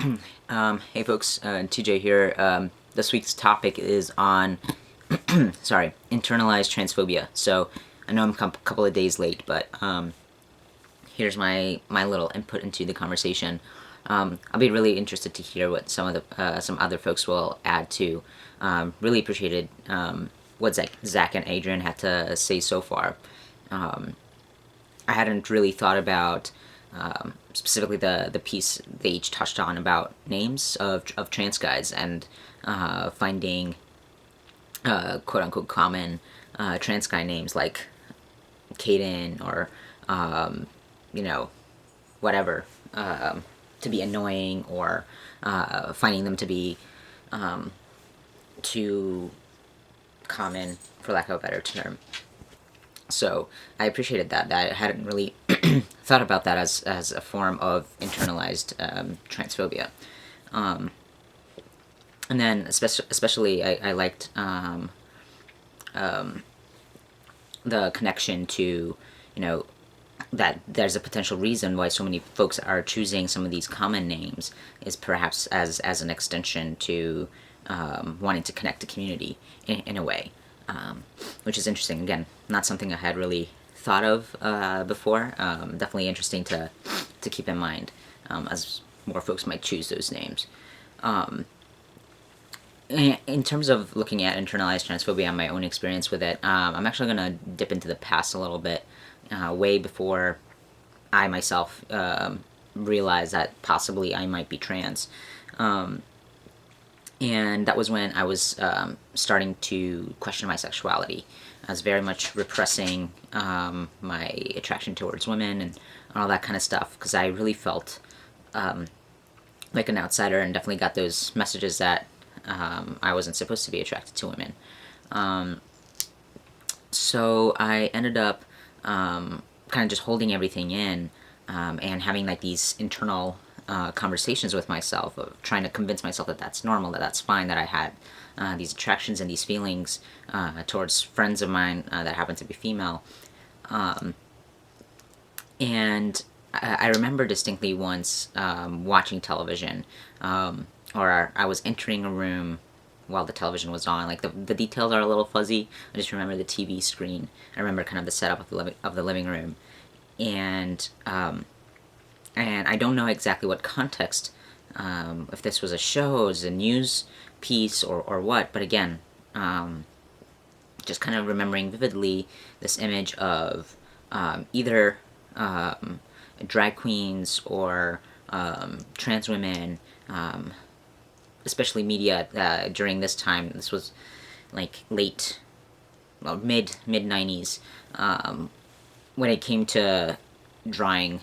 Hey folks, TJ here. This week's topic is on, internalized transphobia. So I know I'm a couple of days late, but here's my little input into the conversation. I'll be really interested to hear what some other folks will add to. Really appreciated what Zach and Adrian had to say so far. I hadn't really thought about specifically the piece they each touched on about names of trans guys and finding quote-unquote common trans guy names like Caden or whatever, to be annoying, or finding them to be too common, for lack of a better term. So I appreciated that. I hadn't really thought about that as a form of internalized transphobia. And then especially I liked the connection to, that there's a potential reason why so many folks are choosing some of these common names is perhaps as an extension to wanting to connect the community in a way. Which is interesting. Again, not something I had really thought of before. Definitely interesting to keep in mind as more folks might choose those names. In terms of looking at internalized transphobia and my own experience with it, I'm actually going to dip into the past a little bit, way before I myself realized that possibly I might be trans. And that was when I was starting to question my sexuality. I was very much repressing my attraction towards women and all that kind of stuff, because I really felt like an outsider, and definitely got those messages that I wasn't supposed to be attracted to women. So I ended up kind of just holding everything in and having like these internal conversations with myself, of trying to convince myself that that's normal, that that's fine, that I had these attractions and these feelings towards friends of mine that happened to be female. And I remember distinctly once watching television, or I was entering a room while the television was on. Like the details are a little fuzzy. I just remember the TV screen. I remember kind of the setup of the living room, and I don't know exactly what context, if this was a show, it was a news piece, or what, but again, just kind of remembering vividly this image of either drag queens or trans women, especially media during this time. This was like mid 90s, when it came to drawing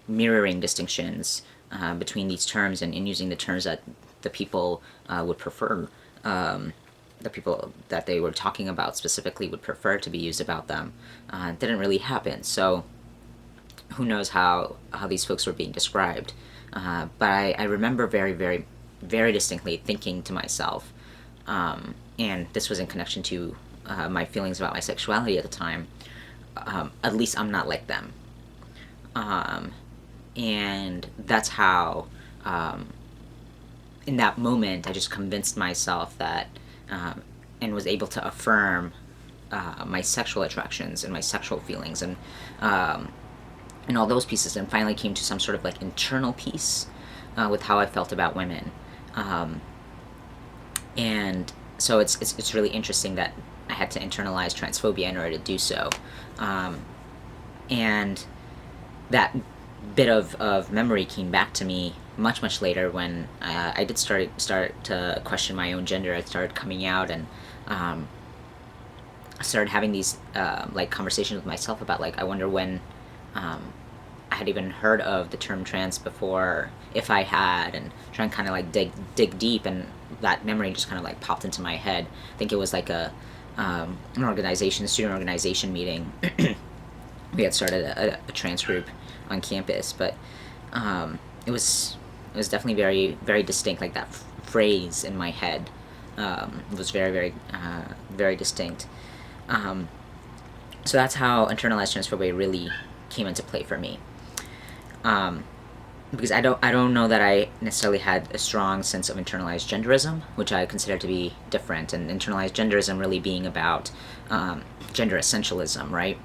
mirroring distinctions between these terms, and using the terms that the people would prefer, the people that they were talking about specifically would prefer to be used about them. It didn't really happen, so who knows how these folks were being described. But I remember very, very, very distinctly thinking to myself, and this was in connection to my feelings about my sexuality at the time, at least I'm not like them. And that's how, in that moment, I just convinced myself that, and was able to affirm my sexual attractions and my sexual feelings, and all those pieces, and finally came to some sort of like internal peace with how I felt about women. And so it's really interesting that I had to internalize transphobia in order to do so. And that bit of memory came back to me much later, when I did start to question my own gender. I started coming out, and I started having these like conversations with myself about, like, I wonder when I had even heard of the term trans before, if I had, and trying to kind of like dig deep, and that memory just kind of like popped into my head. I think it was like an student organization meeting. We had started a trans group on campus, but it was definitely very, very distinct. Like that phrase in my head was very, very, very distinct. So that's how internalized transphobia really came into play for me. because I don't know that I necessarily had a strong sense of internalized genderism, which I consider to be different, and internalized genderism really being about gender essentialism, right?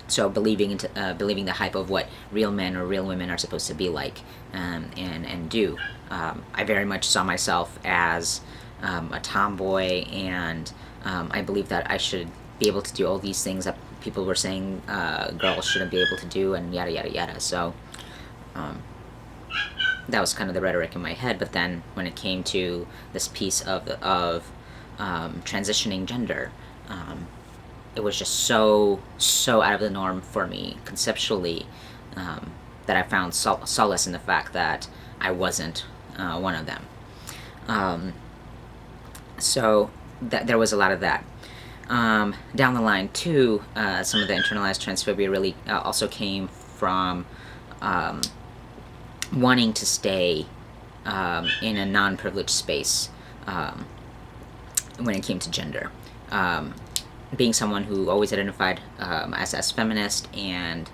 So believing the hype of what real men or real women are supposed to be like, and do. I very much saw myself as a tomboy, and I believe that I should be able to do all these things that people were saying girls shouldn't be able to do, and yada yada yada. So that was kind of the rhetoric in my head. But then when it came to this piece of transitioning gender, it was just so out of the norm for me conceptually, that I found solace in the fact that I wasn't one of them. So there was a lot of that. Down the line too, some of the internalized transphobia really also came from wanting to stay in a non-privileged space when it came to gender. Being someone who always identified as feminist, and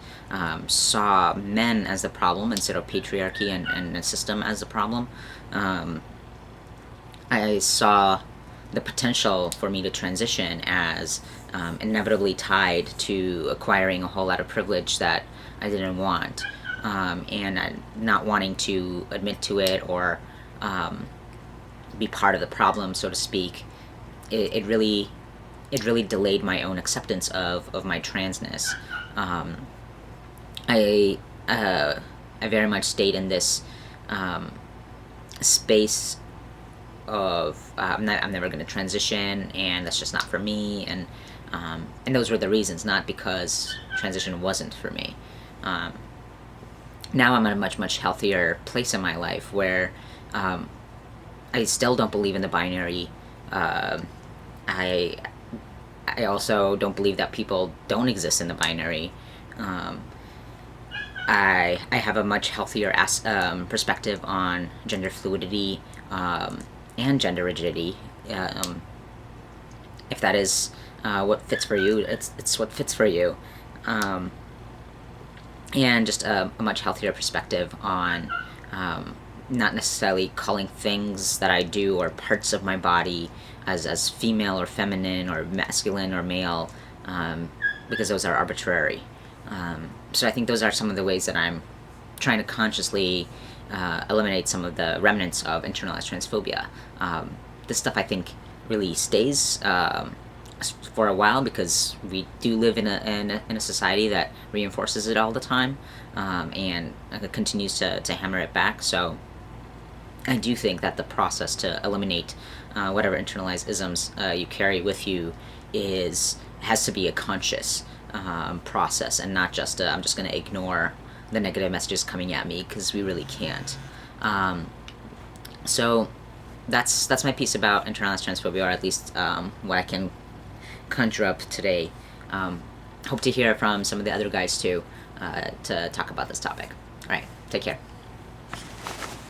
saw men as the problem instead of patriarchy and the system as the problem, I saw the potential for me to transition as inevitably tied to acquiring a whole lot of privilege that I didn't want, and not wanting to admit to it or be part of the problem, so to speak. It really delayed my own acceptance of my transness. I very much stayed in this space of I'm never going to transition, and that's just not for me, and those were the reasons, not because transition wasn't for me. Now I'm in a much healthier place in my life where I still don't believe in the binary. I also don't believe that people don't exist in the binary. I have a much healthier perspective on gender fluidity and gender rigidity. If that is what fits for you, it's what fits for you. And just a much healthier perspective on not necessarily calling things that I do or parts of my body as female or feminine or masculine or male, because those are arbitrary. So I think those are some of the ways that I'm trying to consciously eliminate some of the remnants of internalized transphobia. This stuff I think really stays for a while, because we do live in a society that reinforces it all the time, and continues to hammer it back. So I do think that the process to eliminate whatever internalized isms you carry with you has to be a conscious process, and not just I'm just going to ignore the negative messages coming at me, because we really can't. So that's my piece about internalized transphobia, or at least what I can conjure up today. Hope to hear from some of the other guys too, to talk about this topic. All right, take care.